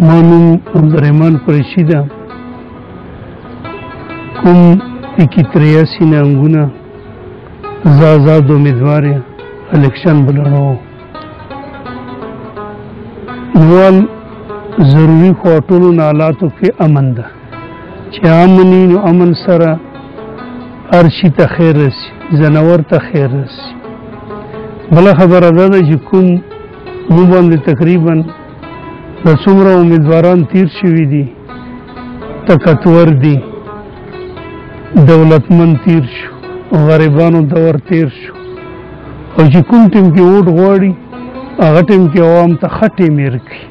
مانوم رحمان قریشی ده کوم پکی 83 ننګونه زه آزاد امیدوار یم الیکشن به لړو نوال ضروري خو ټولو حالاتو کې امن ده چې امن وي نو امن سره هر شي ته خیر رسي ځناور ته خیر رسي بله خبره دا ده چې کوم مو باندې تقریبا د څومره امیدواران تیر شوي دي طاقتور دي دولتمند تیر شو غریبانو دور تیر شو او چې کوم ټیم کې ووټ غواړي هغه ټیم کې عوام ته ښه ټیم یې ورکوي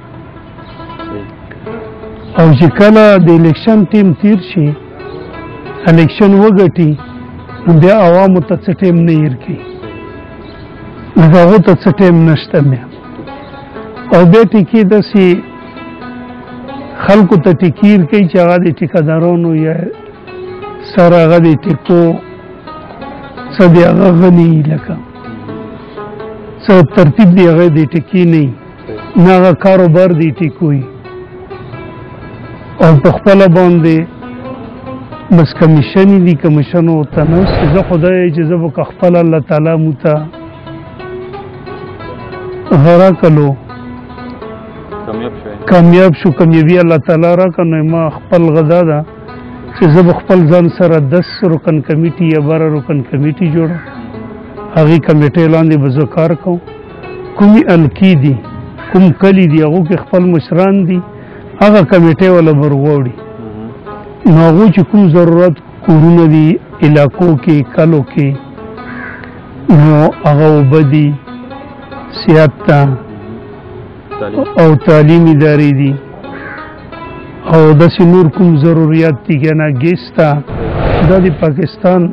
او چې کله د الیکشن ټیم تیر شي الیکشن وګټي نو بیا عوامو ته څه ټیم نه یې ورکوي لکه هغو ته څه ټیم نشته بیا او بیا ټیکې داسې خلکو ته ټیکې ورکوي چې هغه د ټیکهدارانو یا سره هغه د ټیکو څه دی هغه غني لکه څه ترتیب دی هغه د ټیکې نه وي نه هغه کاروبار دی ټیکو وي او په خپله باندې بس کمیشنې دي کمیشنو ورته نهسته زه خدای چې زه به که خپله الله تعالی مو ته غره کلو کامیاب شو کامیابي الله تعالی راکړه نو ما خپل غذا ده چې زه به خپل ځان سره 10 رکن کمیټي یا 12 رکن کمیټي جوړم هغې کمیټۍ لاندې به زه کار کوم کومې الکي دي کوم کلي دي هغو کې خپل مشران دي هغه کمیټۍ والا به ورغواړي نو هغو چې کوم ضرورت کورونه دي علاقو کې کلو کې نو هغه اوبه دي صحت ته او تعلیم ادارې دي او داسې نور کوم ضروریات دي که نه ګیس ته دا د پاکستان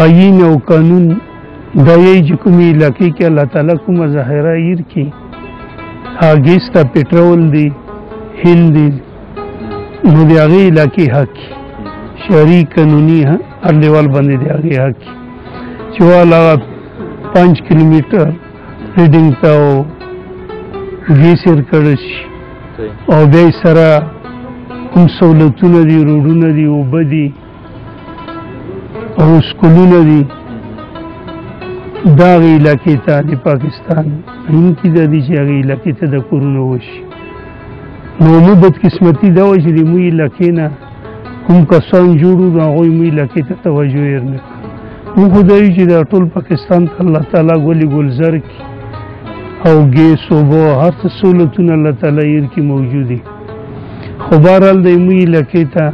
آیین او قانون دا یی چې کومې علاقې کې الله تعالی کومه ظاهره ایر کړي هغه ګیس ته پټرول دی هیل دی نو د هغې علاقې حق شهري قانوني هر لیول باندې د هغې حق چې والا 5 کیلومیټر ریډینګ ته او ګیس یې ورکړی شي او بیا یې سره کوم سهولتونه دي روډونه دي اوبه دي او سکولونه دي دا هغې علاقې ته د پاکستان عین کې دا دي چې هغې علاقې ته د کورونه وشي نو مو بدقسمتي دا وه چې د موږ علاقې نه کوم کسان جوړ وو نو هغوی موږ علاقې ته توجه یې ورنه کړه موږ خو دا یو چې دا ټول پاکستان ته الله تعالی ګلې ګلزر کړي او ګیس اوبه هر څه سهولتونه الله تعالی یې ورکړي موجود دي خو بهرحال د موږ علاقې ته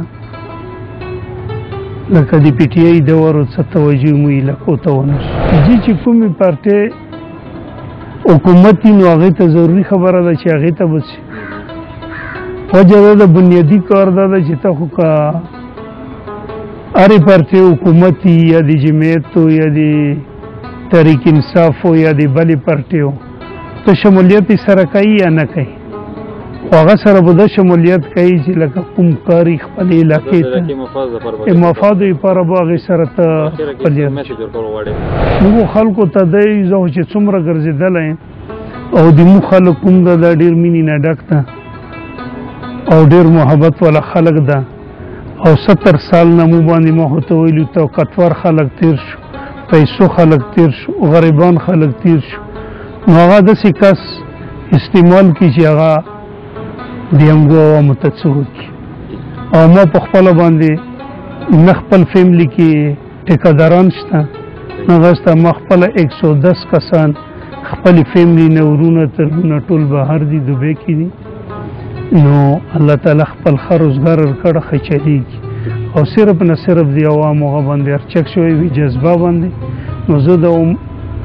لکه د پی ټي آی دور څه توجه موږ علاقو ته ونه شي دې چې کومې پارټۍ حکومت وي نو هغې ته ضروري خبره ده چې هغې ته به وجه دا د بنیادي کار دا ده چې ته خو که هرې پارټۍ حکومت وي یا د جمعیت یا د تحریک انصاف یا د بلې پارټۍ ته شمولیت یې سره کوي یا نه کوي خو هغه سره به دا شمولیت کوي چې لکه کوم کار یې خپلې علاقې ته مفادو لپاره به هغې سره ته موږ خلکو ته دی زه خو چې څومره ګرځېدلی او د موږ خلک کوم ده دا ډېر مینې نه ډک ده او ډېر محبت والا خلک ده او 70 سال نه مو باندې ما خو ته ویلي طاقتور خلک تیر شو پیسو خلک تیر شو غریبان خلک تیر شو نو هغه داسې کس استعمال کړي چې هغه د همګو عوامو ته څه وکړي او ما په خپله باندې نه خپل فیملي کې ټیکهداران شته نه هغه شته ما خپله 110 کسان خپلې فیملي نه ورونه ترونه ټول بهر دي دوبۍ کې دي نو الله تعالی خپل ښه روزګار ورکړه ښه چلېږي او صرف نه صرف د عوامو هغه باندې ارچک شوی وي جذبه باندې نو زه د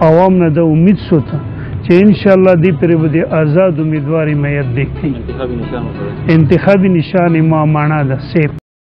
عوام نه د امید سوته چې انشاءالله دې پرې به د آزاد امیدواري میت دی کوي انتخابي نشان ما معنا ده سیف